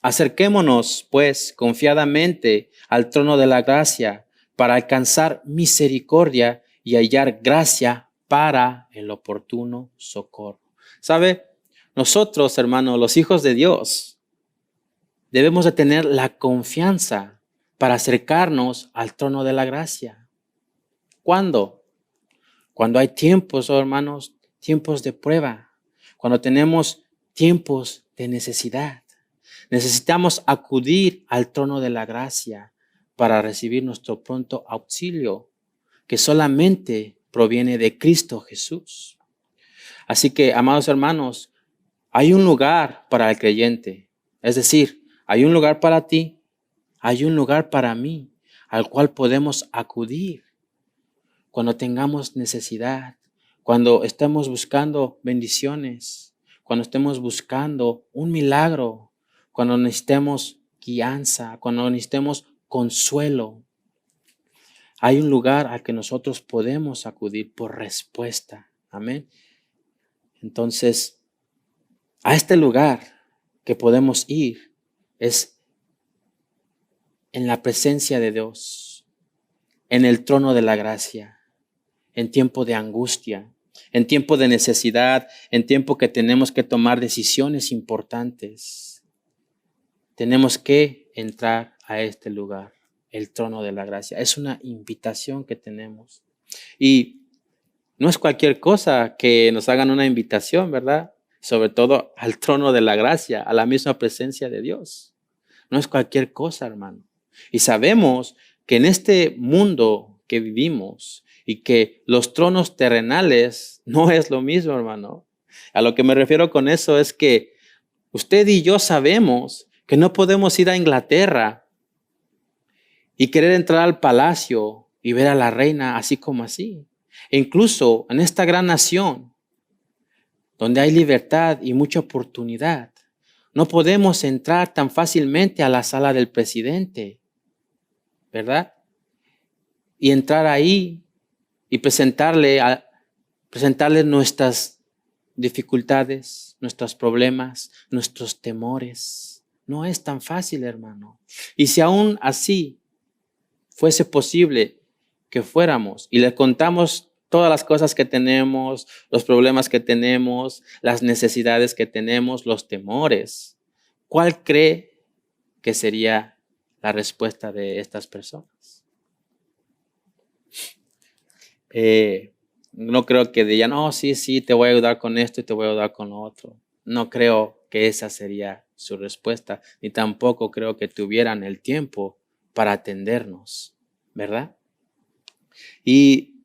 Acerquémonos, pues, confiadamente al trono de la gracia para alcanzar misericordia y hallar gracia para el oportuno socorro. ¿Sabe? Nosotros, hermanos, los hijos de Dios, debemos de tener la confianza para acercarnos al trono de la gracia. ¿Cuándo? Cuando hay tiempos, oh hermanos, tiempos de prueba, cuando tenemos tiempos de necesidad. Necesitamos acudir al trono de la gracia para recibir nuestro pronto auxilio, que solamente proviene de Cristo Jesús. Así que, amados hermanos, hay un lugar para el creyente. Es decir, hay un lugar para ti, hay un lugar para mí, al cual podemos acudir cuando tengamos necesidad, cuando estemos buscando bendiciones, cuando estemos buscando un milagro, cuando necesitemos guianza, cuando necesitemos consuelo. Hay un lugar al que nosotros podemos acudir por respuesta. Amén. Entonces, a este lugar que podemos ir es en la presencia de Dios, en el trono de la gracia, en tiempo de angustia, en tiempo de necesidad, en tiempo que tenemos que tomar decisiones importantes. Tenemos que entrar a este lugar, el trono de la gracia. Es una invitación que tenemos. Y no es cualquier cosa que nos hagan una invitación, ¿verdad? Sobre todo al trono de la gracia, a la misma presencia de Dios. No es cualquier cosa, hermano. Y sabemos que en este mundo que vivimos y que los tronos terrenales no es lo mismo, hermano. A lo que me refiero con eso es que usted y yo sabemos que no podemos ir a Inglaterra y querer entrar al palacio y ver a la reina así como así. E incluso en esta gran nación, donde hay libertad y mucha oportunidad, no podemos entrar tan fácilmente a la sala del presidente, ¿verdad? Y entrar ahí y presentarle nuestras dificultades, nuestros problemas, nuestros temores. No es tan fácil, hermano. Y si aún así fuese posible que fuéramos y le contamos todas las cosas que tenemos, los problemas que tenemos, las necesidades que tenemos, los temores, ¿cuál cree que sería la respuesta de estas personas? No creo que digan, no, sí, te voy a ayudar con esto y te voy a ayudar con lo otro. No creo que esa sería su respuesta, ni tampoco creo que tuvieran el tiempo para atendernos, ¿verdad? Y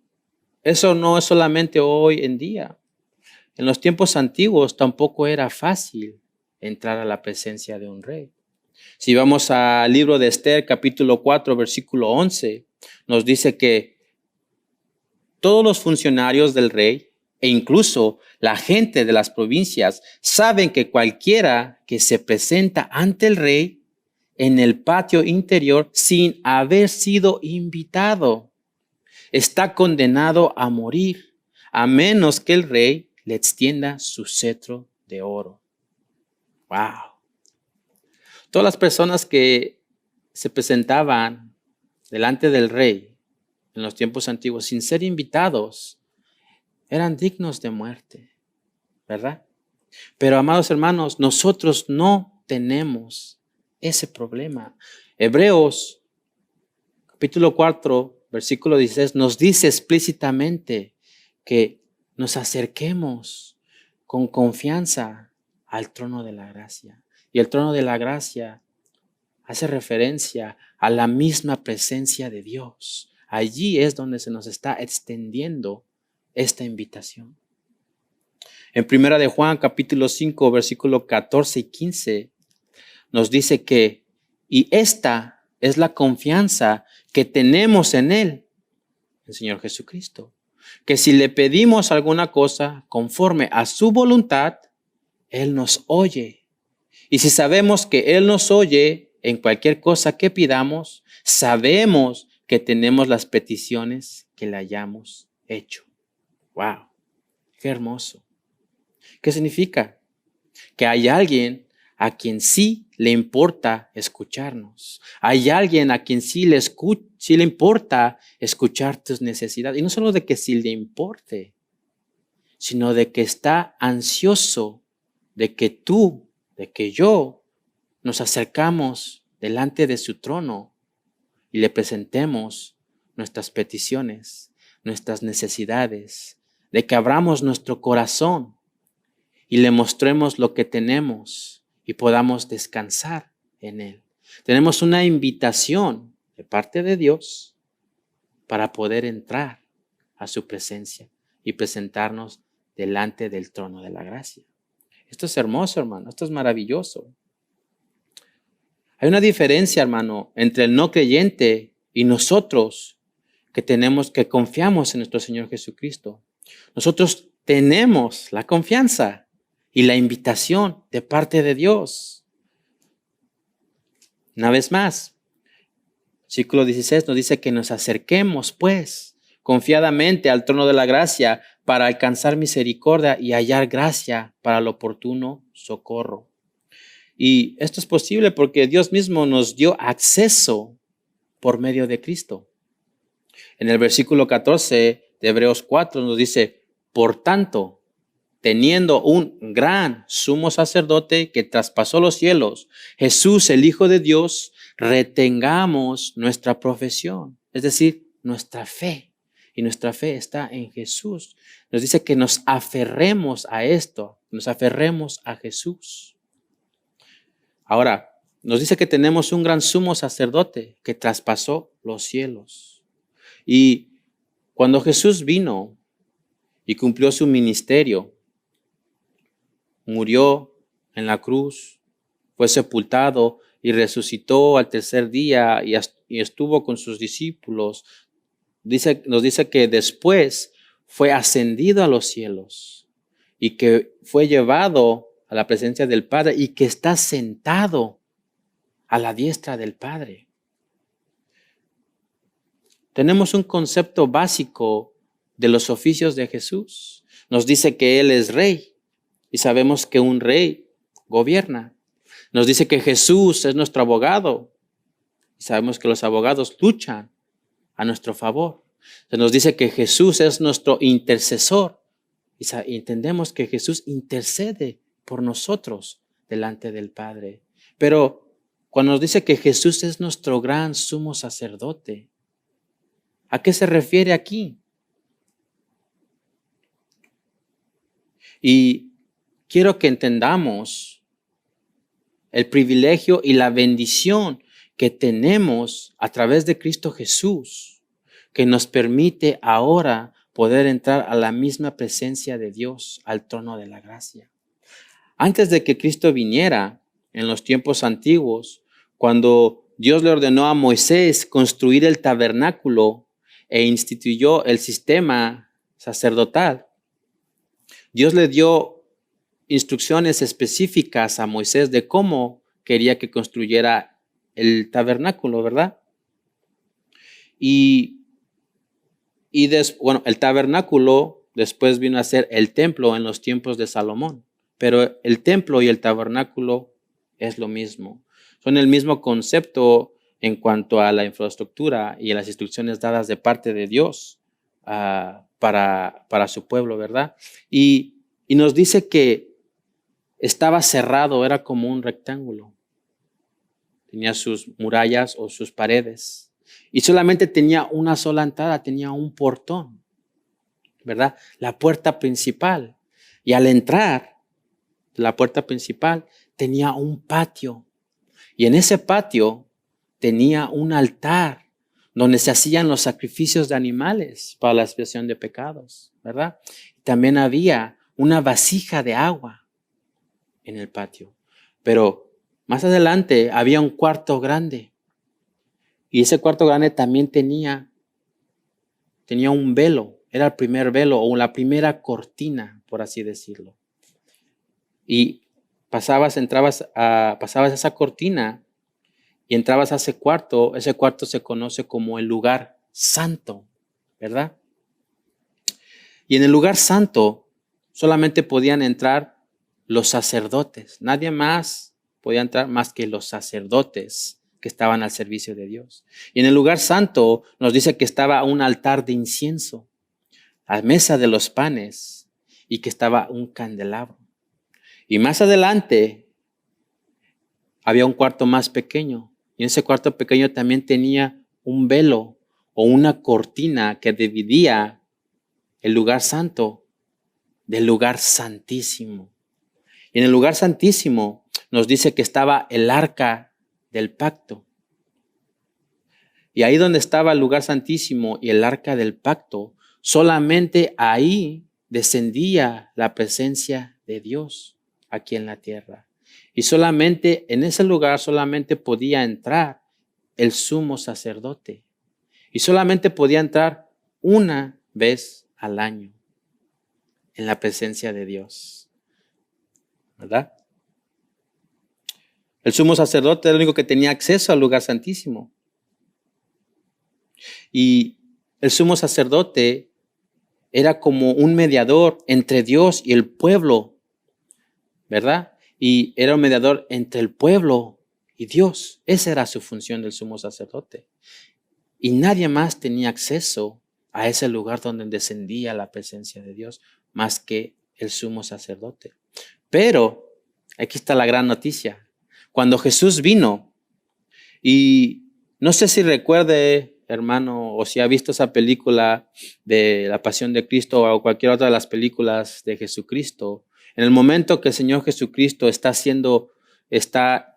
eso no es solamente hoy en día. En los tiempos antiguos tampoco era fácil entrar a la presencia de un rey. Si vamos al libro de Esther, capítulo 4, versículo 11, nos dice que todos los funcionarios del rey e incluso la gente de las provincias saben que cualquiera que se presenta ante el rey en el patio interior sin haber sido invitado está condenado a morir, a menos que el rey le extienda su cetro de oro. ¡Wow! Todas las personas que se presentaban delante del rey en los tiempos antiguos sin ser invitados eran dignos de muerte, ¿verdad? Pero, amados hermanos, nosotros no tenemos ese problema. Hebreos, capítulo 4, versículo 16, nos dice explícitamente que nos acerquemos con confianza al trono de la gracia. Y el trono de la gracia hace referencia a la misma presencia de Dios. Allí es donde se nos está extendiendo esta invitación. En 1 de Juan, capítulo 5, versículo 14 y 15, nos dice que, y esta es la confianza que tenemos en Él, el Señor Jesucristo, que si le pedimos alguna cosa conforme a su voluntad, Él nos oye. Y si sabemos que Él nos oye en cualquier cosa que pidamos, sabemos que tenemos las peticiones que le hayamos hecho. ¡Wow! ¡Qué hermoso! ¿Qué significa? Que hay alguien a quien sí le importa escucharnos. Hay alguien a quien sí le importa escuchar tus necesidades. Y no solo de que sí le importe, sino de que está ansioso de que tú, de que yo, nos acercamos delante de su trono y le presentemos nuestras peticiones, nuestras necesidades, de que abramos nuestro corazón y le mostremos lo que tenemos y podamos descansar en él. Tenemos una invitación de parte de Dios para poder entrar a su presencia y presentarnos delante del trono de la gracia. Esto es hermoso, hermano. Esto es maravilloso. Hay una diferencia, hermano, entre el no creyente y nosotros que confiamos en nuestro Señor Jesucristo. Nosotros tenemos la confianza y la invitación de parte de Dios. Una vez más, versículo 16 nos dice que nos acerquemos, pues, confiadamente al trono de la gracia para alcanzar misericordia y hallar gracia para el oportuno socorro. Y esto es posible porque Dios mismo nos dio acceso por medio de Cristo. En el versículo 14 de Hebreos 4 nos dice, por tanto, teniendo un gran sumo sacerdote que traspasó los cielos, Jesús, el Hijo de Dios, retengamos nuestra profesión, es decir, nuestra fe. Y nuestra fe está en Jesús. Nos dice que nos aferremos a esto, nos aferremos a Jesús. Ahora, nos dice que tenemos un gran sumo sacerdote que traspasó los cielos. Y cuando Jesús vino y cumplió su ministerio, murió en la cruz, fue sepultado y resucitó al tercer día y estuvo con sus discípulos. Nos dice que después fue ascendido a los cielos y que fue llevado a la presencia del Padre y que está sentado a la diestra del Padre. Tenemos un concepto básico de los oficios de Jesús. Nos dice que Él es rey y sabemos que un rey gobierna. Nos dice que Jesús es nuestro abogado y sabemos que los abogados luchan a nuestro favor. Se nos dice que Jesús es nuestro intercesor y entendemos que Jesús intercede por nosotros delante del Padre. Pero cuando nos dice que Jesús es nuestro gran sumo sacerdote, ¿a qué se refiere aquí? Y quiero que entendamos el privilegio y la bendición que tenemos a través de Cristo Jesús, que nos permite ahora poder entrar a la misma presencia de Dios, al trono de la gracia. Antes de que Cristo viniera, en los tiempos antiguos, cuando Dios le ordenó a Moisés construir el tabernáculo e instituyó el sistema sacerdotal, Dios le dio instrucciones específicas a Moisés de cómo quería que construyera el tabernáculo, ¿verdad? El tabernáculo después vino a ser el templo en los tiempos de Salomón, pero el templo y el tabernáculo es lo mismo. Son el mismo concepto en cuanto a la infraestructura y a las instrucciones dadas de parte de Dios para su pueblo, ¿verdad? Y nos dice que estaba cerrado, era como un rectángulo. Tenía sus murallas o sus paredes. Y solamente tenía una sola entrada, tenía un portón, ¿verdad? La puerta principal. Y al entrar, la puerta principal tenía un patio. Y en ese patio tenía un altar donde se hacían los sacrificios de animales para la expiación de pecados, ¿verdad? También había una vasija de agua en el patio. Pero más adelante había un cuarto grande. Y ese cuarto grande también tenía un velo. Era el primer velo o la primera cortina, por así decirlo. Y pasabas esa cortina y entrabas a ese cuarto se conoce como el lugar santo, ¿verdad? Y en el lugar santo solamente podían entrar los sacerdotes, nadie más podía entrar más que los sacerdotes que estaban al servicio de Dios. Y en el lugar santo nos dice que estaba un altar de incienso, la mesa de los panes y que estaba un candelabro. Y más adelante había un cuarto más pequeño. Y en ese cuarto pequeño también tenía un velo o una cortina que dividía el lugar santo del lugar santísimo. Y en el lugar santísimo nos dice que estaba el arca del pacto. Y ahí donde estaba el lugar santísimo y el arca del pacto, solamente ahí descendía la presencia de Dios aquí en la tierra. Y solamente en ese lugar solamente podía entrar el sumo sacerdote. Y solamente podía entrar una vez al año en la presencia de Dios. ¿Verdad? El sumo sacerdote era el único que tenía acceso al lugar santísimo. Y el sumo sacerdote era como un mediador entre Dios y el pueblo, ¿verdad? Y era un mediador entre el pueblo y Dios. Esa era su función del sumo sacerdote. Y nadie más tenía acceso a ese lugar donde descendía la presencia de Dios más que el sumo sacerdote. Pero aquí está la gran noticia. Cuando Jesús vino, y no sé si recuerde, hermano, o si ha visto esa película de La Pasión de Cristo o cualquier otra de las películas de Jesucristo, en el momento que el Señor Jesucristo está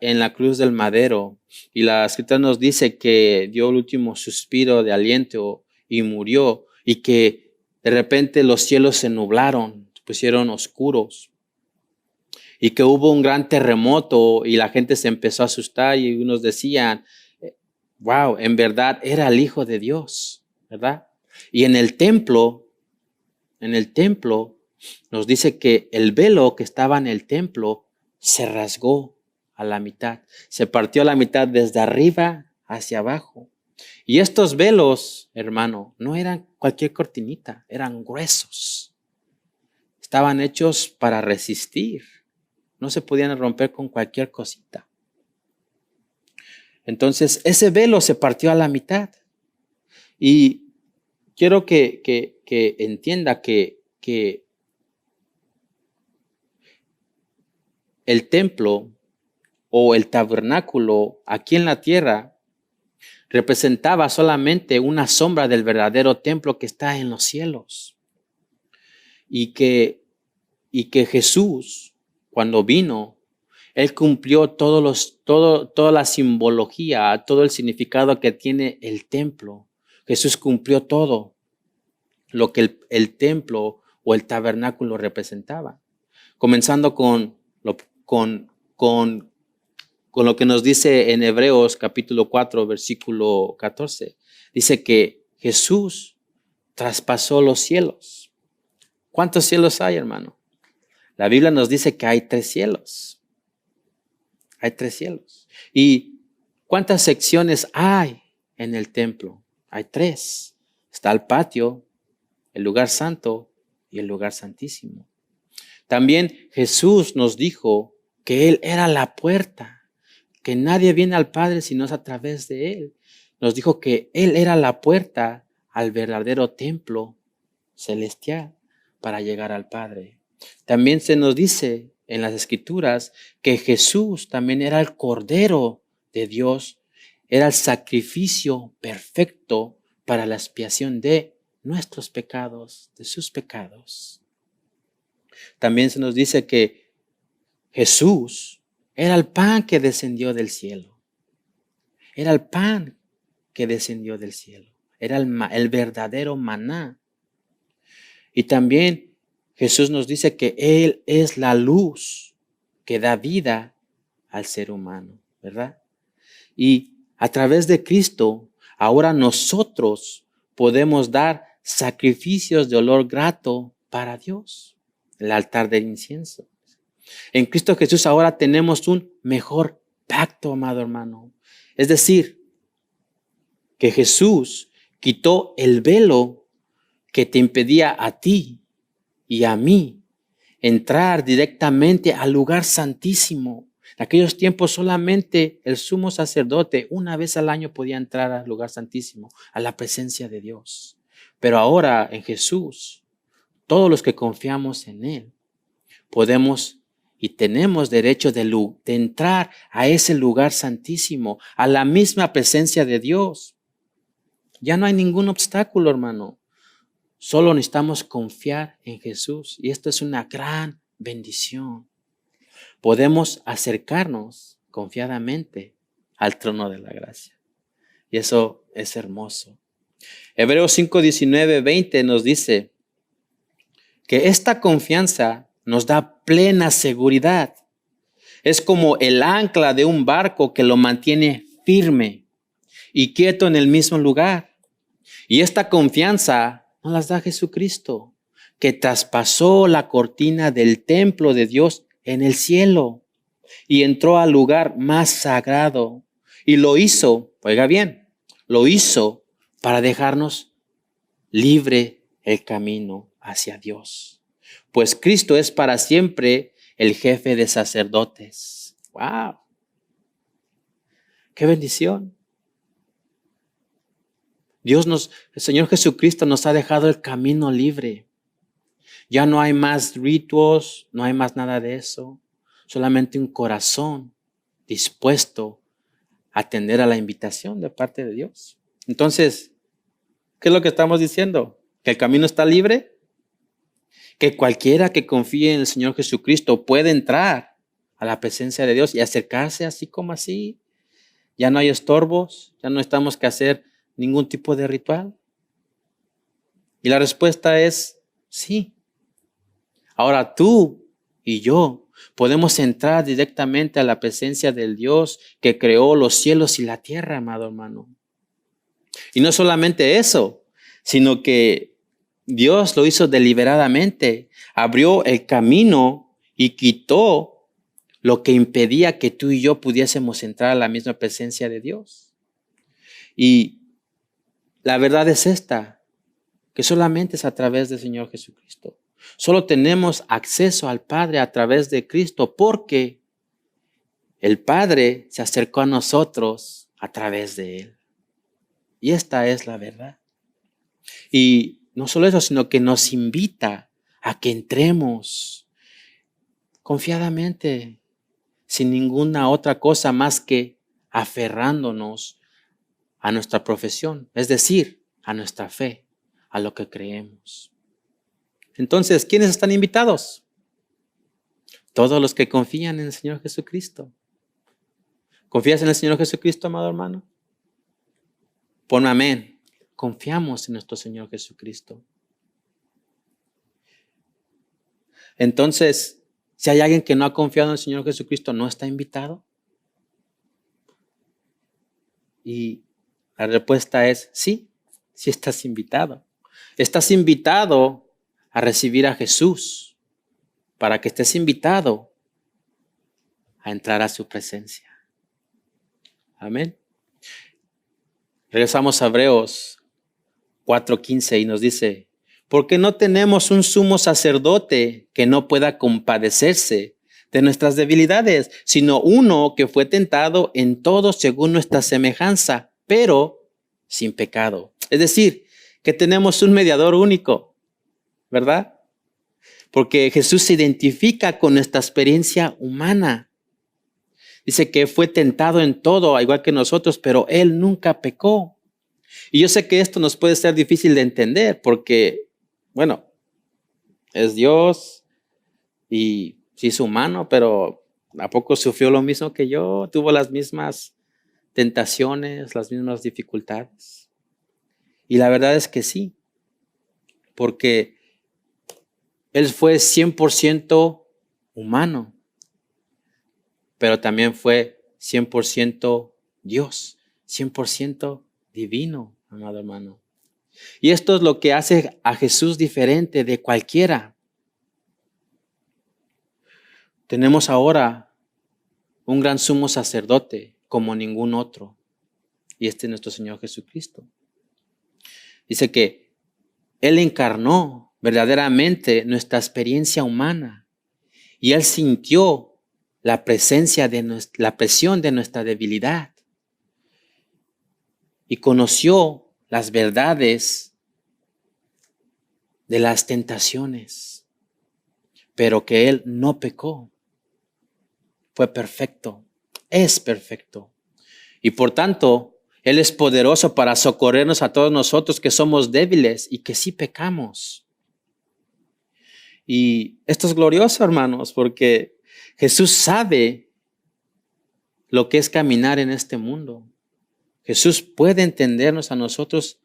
en la cruz del madero y la Escritura nos dice que dio el último suspiro de aliento y murió y que de repente los cielos se nublaron, se pusieron oscuros. Y que hubo un gran terremoto y la gente se empezó a asustar y unos decían, wow, en verdad era el Hijo de Dios, ¿verdad? Y en el templo nos dice que el velo que estaba en el templo se rasgó a la mitad, se partió a la mitad desde arriba hacia abajo. Y estos velos, hermano, no eran cualquier cortinita, eran gruesos. Estaban hechos para resistir. No se podían romper con cualquier cosita. Entonces, ese velo se partió a la mitad. Y quiero que entienda que el templo o el tabernáculo aquí en la tierra representaba solamente una sombra del verdadero templo que está en los cielos. Y que Jesús, cuando vino, Él cumplió toda la simbología, todo el significado que tiene el templo. Jesús cumplió todo lo que el templo o el tabernáculo representaba. Comenzando con lo que nos dice en Hebreos capítulo 4, versículo 14. Dice que Jesús traspasó los cielos. ¿Cuántos cielos hay, hermano? La Biblia nos dice que hay 3 cielos. Hay 3 cielos. ¿Y cuántas secciones hay en el templo? Hay 3. Está el patio, el lugar santo y el lugar santísimo. También Jesús nos dijo que Él era la puerta, que nadie viene al Padre sino es a través de Él. Nos dijo que Él era la puerta al verdadero templo celestial para llegar al Padre. También se nos dice en las Escrituras que Jesús también era el Cordero de Dios, era el sacrificio perfecto para la expiación de nuestros pecados, de sus pecados. También se nos dice que Jesús era el pan que descendió del cielo. Era el pan que descendió del cielo. Era el verdadero maná. Y también Jesús nos dice que Él es la luz que da vida al ser humano, ¿verdad? Y a través de Cristo, ahora nosotros podemos dar sacrificios de olor grato para Dios, el altar del incienso. En Cristo Jesús ahora tenemos un mejor pacto, amado hermano. Es decir, que Jesús quitó el velo que te impedía a ti y a mí entrar directamente al lugar santísimo. En aquellos tiempos solamente el sumo sacerdote una vez al año podía entrar al lugar santísimo, a la presencia de Dios. Pero ahora en Jesús, todos los que confiamos en Él, podemos y tenemos derecho de entrar a ese lugar santísimo, a la misma presencia de Dios. Ya no hay ningún obstáculo, hermano. Solo necesitamos confiar en Jesús y esto es una gran bendición. Podemos acercarnos confiadamente al trono de la gracia. Y eso es hermoso. Hebreos 5, 19, 20 nos dice que esta confianza nos da plena seguridad. Es como el ancla de un barco que lo mantiene firme y quieto en el mismo lugar. Y esta confianza nos las da Jesucristo, que traspasó la cortina del templo de Dios en el cielo y entró al lugar más sagrado. Y lo hizo, oiga bien, lo hizo para dejarnos libre el camino hacia Dios. Pues Cristo es para siempre el jefe de sacerdotes. ¡Wow! ¡Qué bendición! El Señor Jesucristo nos ha dejado el camino libre. Ya no hay más ritos, no hay más nada de eso. Solamente un corazón dispuesto a atender a la invitación de parte de Dios. Entonces, ¿qué es lo que estamos diciendo? ¿Que el camino está libre? Que cualquiera que confíe en el Señor Jesucristo puede entrar a la presencia de Dios y acercarse así como así. Ya no hay estorbos, ya no estamos que hacer ningún tipo de ritual. Y la respuesta es sí. Ahora tú y yo podemos entrar directamente a la presencia del Dios que creó los cielos y la tierra, amado hermano. Y no solamente eso, sino que Dios lo hizo deliberadamente, abrió el camino y quitó lo que impedía que tú y yo pudiésemos entrar a la misma presencia de Dios. Y la verdad es esta, que solamente es a través del Señor Jesucristo. Solo tenemos acceso al Padre a través de Cristo porque el Padre se acercó a nosotros a través de Él. Y esta es la verdad. Y no solo eso, sino que nos invita a que entremos confiadamente, sin ninguna otra cosa más que aferrándonos a nuestra profesión, es decir, a nuestra fe, a lo que creemos. Entonces, ¿quiénes están invitados? Todos los que confían en el Señor Jesucristo. ¿Confías en el Señor Jesucristo, amado hermano? Ponme amén. Confiamos en nuestro Señor Jesucristo. Entonces, si hay alguien que no ha confiado en el Señor Jesucristo, ¿no está invitado? Y la respuesta es sí, sí estás invitado. Estás invitado a recibir a Jesús para que estés invitado a entrar a su presencia. Amén. Regresamos a Hebreos 4:15 y nos dice, porque no tenemos un sumo sacerdote que no pueda compadecerse de nuestras debilidades, sino uno que fue tentado en todo según nuestra semejanza, pero sin pecado. Es decir, que tenemos un mediador único, ¿verdad? Porque Jesús se identifica con nuestra experiencia humana. Dice que fue tentado en todo, igual que nosotros, pero Él nunca pecó. Y yo sé que esto nos puede ser difícil de entender porque, bueno, es Dios y sí es humano, pero ¿a poco sufrió lo mismo que yo? ¿Tuvo las mismas tentaciones, las mismas dificultades? Y la verdad es que sí, porque Él fue 100% humano, pero también fue 100% Dios, 100% divino, amado hermano. Y esto es lo que hace a Jesús diferente de cualquiera. Tenemos ahora un gran sumo sacerdote como ningún otro, y este es nuestro Señor Jesucristo. Dice que Él encarnó verdaderamente nuestra experiencia humana y Él sintió la presencia la presión de nuestra debilidad y conoció las verdades de las tentaciones, pero que Él no pecó. Fue perfecto, es perfecto. Y por tanto, Él es poderoso para socorrernos a todos nosotros que somos débiles y que sí pecamos. Y esto es glorioso, hermanos, porque Jesús sabe lo que es caminar en este mundo. Jesús puede entendernos a nosotros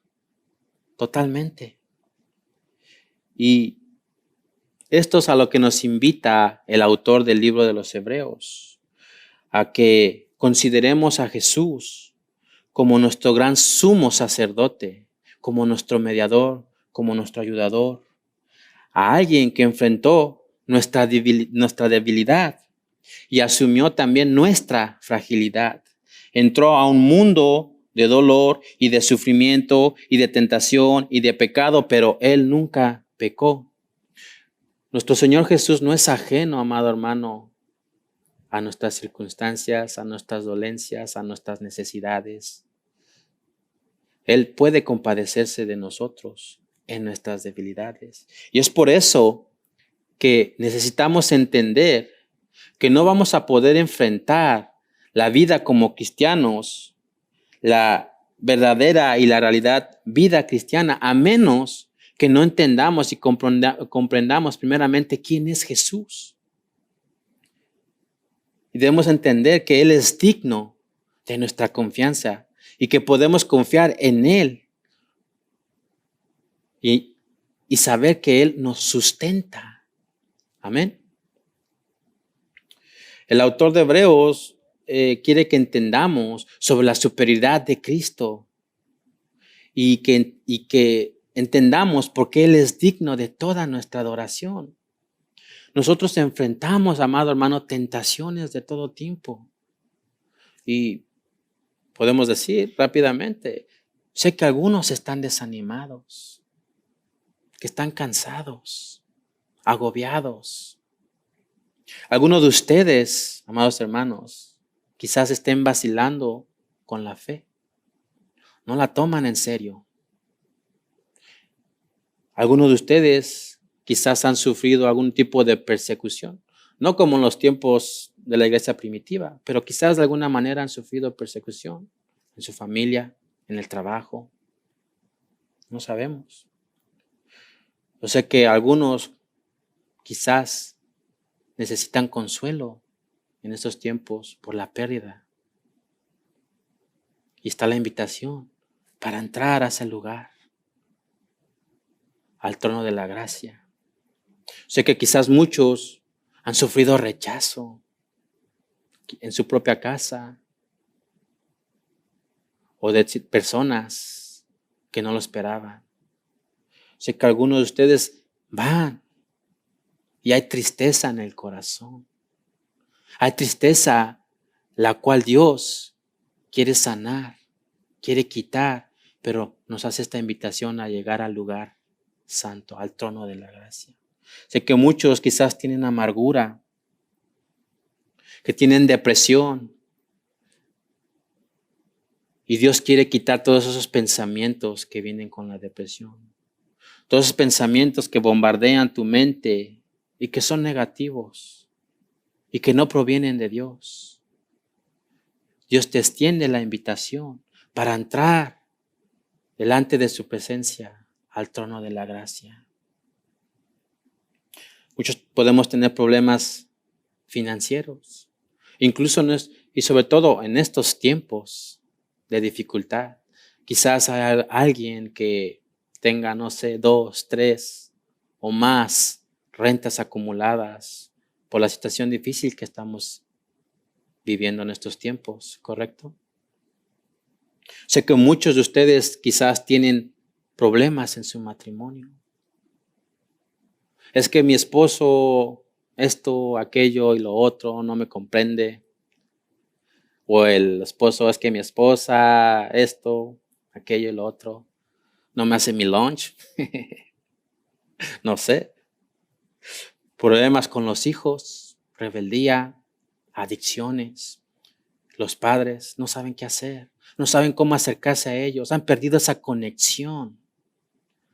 totalmente. Y esto es a lo que nos invita el autor del libro de los Hebreos, a que consideremos a Jesús como nuestro gran sumo sacerdote, como nuestro mediador, como nuestro ayudador, a alguien que enfrentó nuestra debilidad y asumió también nuestra fragilidad. Entró a un mundo de dolor y de sufrimiento y de tentación y de pecado, pero Él nunca pecó. Nuestro Señor Jesús no es ajeno, amado hermano, a nuestras circunstancias, a nuestras dolencias, a nuestras necesidades. Él puede compadecerse de nosotros en nuestras debilidades. Y es por eso que necesitamos entender que no vamos a poder enfrentar la vida como cristianos, la verdadera y la realidad vida cristiana, a menos que no entendamos y comprendamos primeramente quién es Jesús. Y debemos entender que Él es digno de nuestra confianza y que podemos confiar en Él y saber que Él nos sustenta. Amén. El autor de Hebreos quiere que entendamos sobre la superioridad de Cristo y que entendamos por qué Él es digno de toda nuestra adoración. Nosotros enfrentamos, amado hermano, tentaciones de todo tipo. Y podemos decir rápidamente, sé que algunos están desanimados, que están cansados, agobiados. Algunos de ustedes, amados hermanos, quizás estén vacilando con la fe. No la toman en serio. Algunos de ustedes quizás han sufrido algún tipo de persecución. No como en los tiempos de la iglesia primitiva, pero quizás de alguna manera han sufrido persecución en su familia, en el trabajo. No sabemos. Yo sé que algunos quizás necesitan consuelo en estos tiempos por la pérdida. Y está la invitación para entrar a ese lugar, al trono de la gracia. Sé que quizás muchos han sufrido rechazo en su propia casa o de personas que no lo esperaban. Sé que algunos de ustedes van y hay tristeza en el corazón. Hay tristeza la cual Dios quiere sanar, quiere quitar, pero nos hace esta invitación a llegar al lugar santo, al trono de la gracia. Sé que muchos quizás tienen amargura, que tienen depresión. Y Dios quiere quitar todos esos pensamientos que vienen con la depresión. Todos esos pensamientos que bombardean tu mente y que son negativos y que no provienen de Dios. Dios te extiende la invitación para entrar delante de su presencia al trono de la gracia. Muchos podemos tener problemas financieros, incluso y sobre todo en estos tiempos de dificultad. Quizás hay alguien que tenga, no sé, 2, 3 o más rentas acumuladas por la situación difícil que estamos viviendo en estos tiempos, ¿correcto? Sé que muchos de ustedes quizás tienen problemas en su matrimonio. Es que mi esposo esto, aquello y lo otro no me comprende. O el esposo es que mi esposa esto, aquello y lo otro no me hace mi lunch. No sé. Problemas con los hijos, rebeldía, adicciones. Los padres no saben qué hacer, no saben cómo acercarse a ellos, han perdido esa conexión.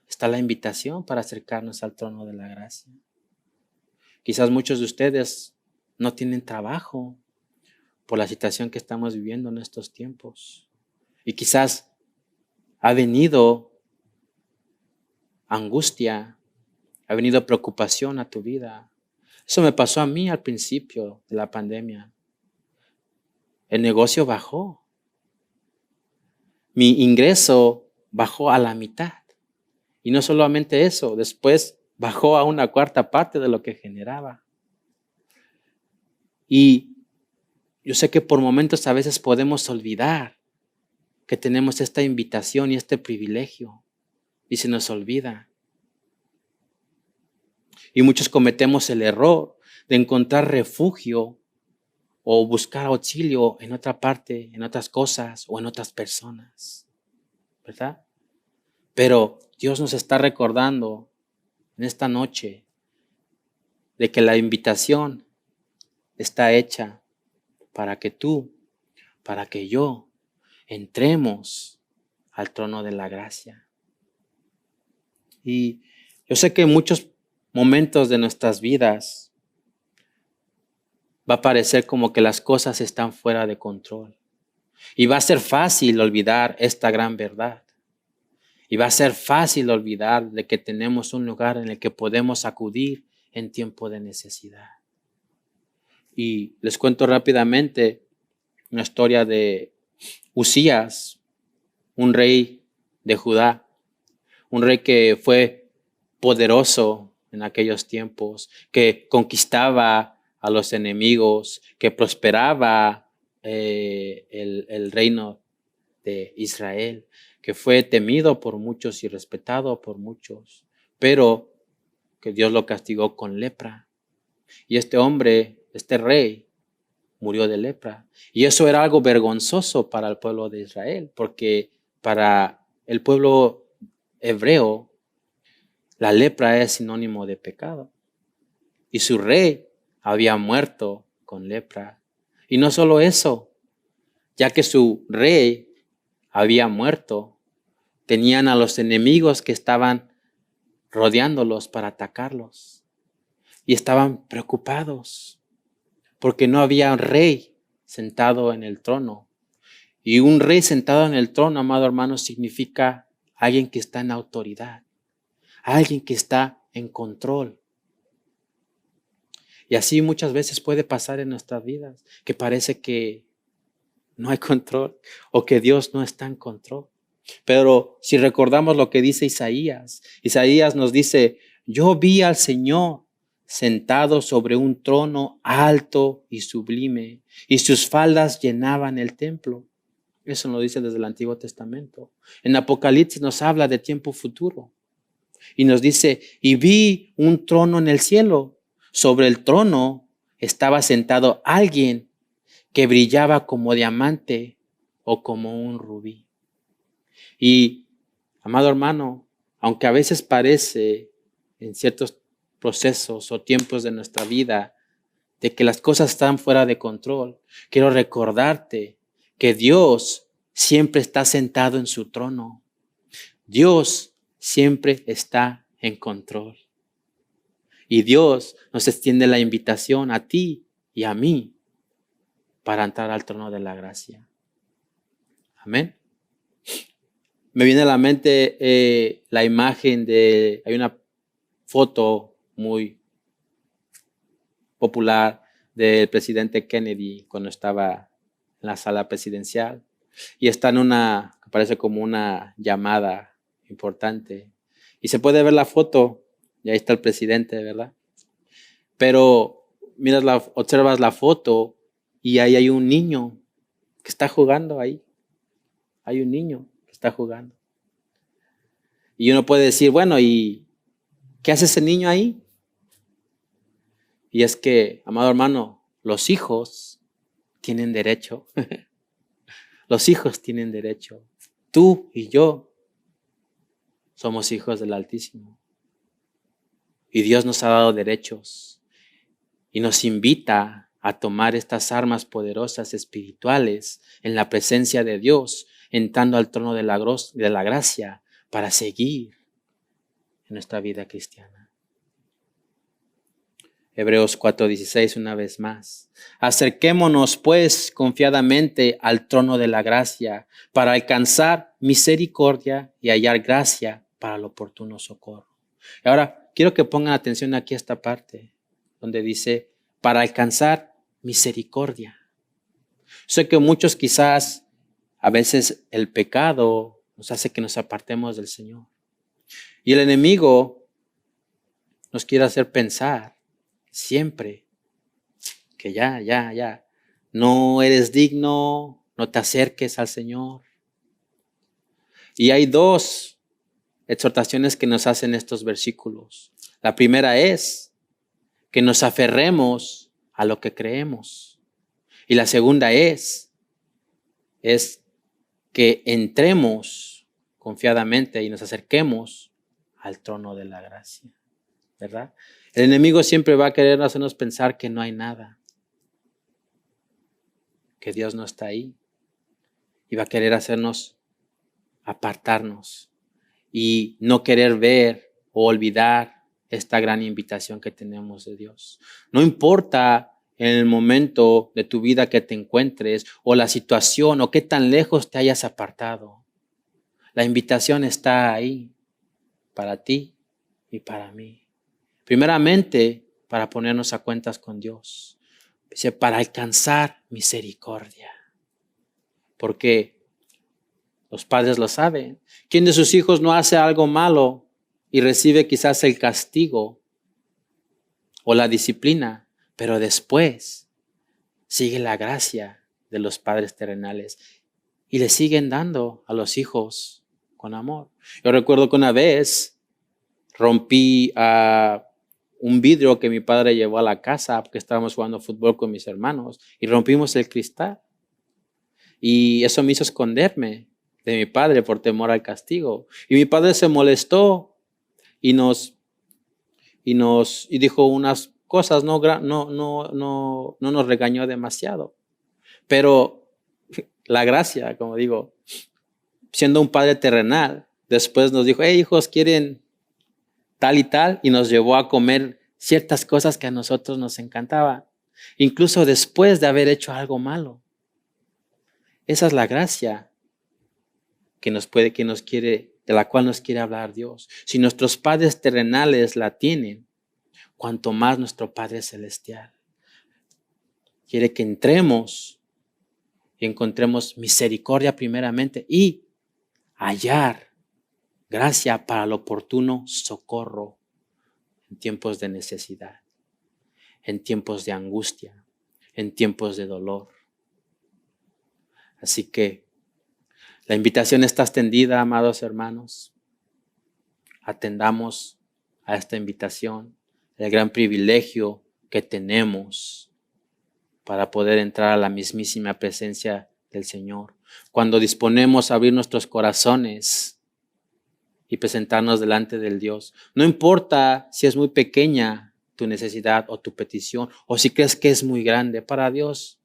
Está la invitación para acercarnos al trono de la gracia. Quizás muchos de ustedes no tienen trabajo por la situación que estamos viviendo en estos tiempos. Y quizás ha venido angustia, ha venido preocupación a tu vida. Eso me pasó a mí al principio de la pandemia. El negocio bajó. Mi ingreso bajó a la mitad. Y no solamente eso, después bajó a una cuarta parte de lo que generaba. Y yo sé que por momentos a veces podemos olvidar que tenemos esta invitación y este privilegio. Y se nos olvida. Y muchos cometemos el error de encontrar refugio o buscar auxilio en otra parte, en otras cosas o en otras personas. ¿Verdad? Pero Dios nos está recordando en esta noche de que la invitación está hecha para que tú, para que yo entremos al trono de la gracia. Y yo sé que en muchos momentos de nuestras vidas va a parecer como que las cosas están fuera de control. Y va a ser fácil olvidar esta gran verdad. Y va a ser fácil olvidar de que tenemos un lugar en el que podemos acudir en tiempo de necesidad. Y les cuento rápidamente una historia de Usías, un rey de Judá, un rey que fue poderoso en aquellos tiempos, que conquistaba a los enemigos, que prosperaba el reino de Israel, que fue temido por muchos y respetado por muchos, pero que Dios lo castigó con lepra. Y este hombre, este rey, murió de lepra. Y eso era algo vergonzoso para el pueblo de Israel, porque para el pueblo hebreo, la lepra es sinónimo de pecado. Y su rey había muerto con lepra. Y no solo eso, ya que su rey había muerto, tenían a los enemigos que estaban rodeándolos para atacarlos. Y estaban preocupados porque no había un rey sentado en el trono. Y un rey sentado en el trono, amado hermano, significa alguien que está en autoridad, alguien que está en control. Y así muchas veces puede pasar en nuestras vidas, que parece que no hay control o que Dios no está en control. Pero si recordamos lo que dice Isaías, Isaías nos dice, yo vi al Señor sentado sobre un trono alto y sublime, y sus faldas llenaban el templo. Eso nos dice desde el Antiguo Testamento. En Apocalipsis nos habla de tiempo futuro. Y nos dice, y vi un trono en el cielo. Sobre el trono estaba sentado alguien que brillaba como diamante o como un rubí. Y, amado hermano, aunque a veces parece en ciertos procesos o tiempos de nuestra vida de que las cosas están fuera de control, quiero recordarte que Dios siempre está sentado en su trono. Dios siempre está en control. Y Dios nos extiende la invitación a ti y a mí para entrar al trono de la gracia. Amén. Me viene a la mente la imagen hay una foto muy popular del presidente Kennedy cuando estaba en la sala presidencial y está en parece como una llamada importante y se puede ver la foto y ahí está el presidente, ¿verdad? Pero observas la foto y ahí hay un niño que está jugando ahí. Hay un niño que está jugando. Y uno puede decir, bueno, ¿y qué hace ese niño ahí? Y es que, amado hermano, los hijos tienen derecho. Los hijos tienen derecho. Tú y yo somos hijos del Altísimo. Y Dios nos ha dado derechos. Y nos invita a tomar estas armas poderosas espirituales en la presencia de Dios, entrando al trono de la gracia para seguir en nuestra vida cristiana. Hebreos 4:16 una vez más. Acerquémonos pues confiadamente al trono de la gracia para alcanzar misericordia y hallar gracia para el oportuno socorro. Y ahora quiero que pongan atención aquí a esta parte donde dice para alcanzar misericordia. Sé que muchos quizás a veces el pecado nos hace que nos apartemos del Señor. Y el enemigo nos quiere hacer pensar siempre que ya, no eres digno, no te acerques al Señor. Y hay dos exhortaciones que nos hacen estos versículos. La primera es que nos aferremos a lo que creemos. Y la segunda es que entremos confiadamente y nos acerquemos al trono de la gracia, ¿verdad? El enemigo siempre va a querer hacernos pensar que no hay nada, que Dios no está ahí. Y va a querer hacernos apartarnos y no querer ver o olvidar esta gran invitación que tenemos de Dios. No importa en el momento de tu vida que te encuentres o la situación o qué tan lejos te hayas apartado. La invitación está ahí para ti y para mí. Primeramente, para ponernos a cuentas con Dios. Dice, para alcanzar misericordia. Porque los padres lo saben. ¿Quién de sus hijos no hace algo malo y recibe quizás el castigo o la disciplina? Pero después sigue la gracia de los padres terrenales y le siguen dando a los hijos con amor. Yo recuerdo que una vez rompí un vidrio que mi padre llevó a la casa porque estábamos jugando fútbol con mis hermanos y rompimos el cristal. Y eso me hizo esconderme de mi padre por temor al castigo. Y mi padre se molestó y dijo unas cosas, no nos regañó demasiado. Pero la gracia, como digo, siendo un padre terrenal, después nos dijo, hey hijos, ¿quieren tal y tal? Y nos llevó a comer ciertas cosas que a nosotros nos encantaban, incluso después de haber hecho algo malo. Esa es la gracia de la cual nos quiere hablar Dios. Si nuestros padres terrenales la tienen, cuanto más nuestro Padre Celestial. Quiere que entremos y encontremos misericordia primeramente y hallar gracia para el oportuno socorro en tiempos de necesidad, en tiempos de angustia, en tiempos de dolor. Así que la invitación está extendida, amados hermanos. Atendamos a esta invitación, el gran privilegio que tenemos para poder entrar a la mismísima presencia del Señor. Cuando disponemos a abrir nuestros corazones y presentarnos delante del Dios. No importa si es muy pequeña tu necesidad o tu petición, o si crees que es muy grande. Para Dios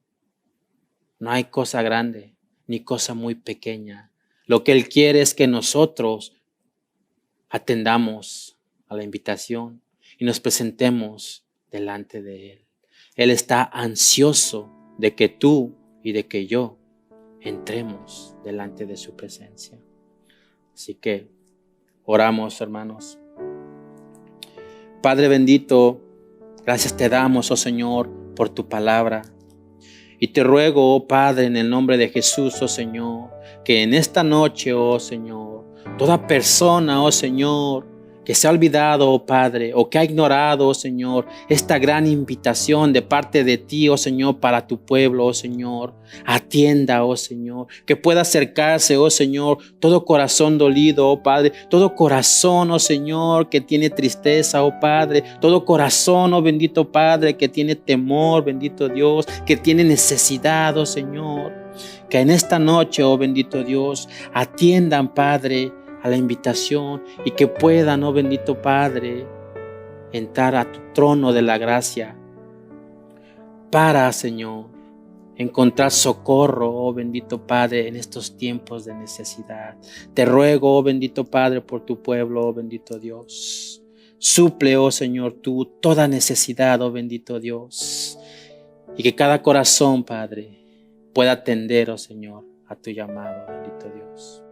no hay cosa grande ni cosa muy pequeña. Lo que Él quiere es que nosotros atendamos a la invitación y nos presentemos delante de Él. Él está ansioso de que tú y de que yo entremos delante de su presencia. Así que oramos, hermanos. Padre bendito, gracias te damos, oh Señor, por tu palabra. Y te ruego, oh Padre, en el nombre de Jesús, oh Señor, que en esta noche, oh Señor, toda persona, oh Señor, que se ha olvidado, oh Padre, o que ha ignorado, oh Señor, esta gran invitación de parte de ti, oh Señor, para tu pueblo, oh Señor, atienda, oh Señor, que pueda acercarse, oh Señor, todo corazón dolido, oh Padre, todo corazón, oh Señor, que tiene tristeza, oh Padre, todo corazón, oh bendito Padre, que tiene temor, bendito Dios, que tiene necesidad, oh Señor, que en esta noche, oh bendito Dios, atiendan, Padre, a la invitación y que puedan, oh bendito Padre, entrar a tu trono de la gracia para, Señor, encontrar socorro, oh bendito Padre, en estos tiempos de necesidad. Te ruego, oh bendito Padre, por tu pueblo, oh bendito Dios. Suple, oh Señor, tú toda necesidad, oh bendito Dios. Y que cada corazón, Padre, pueda atender, oh Señor, a tu llamado, bendito Dios.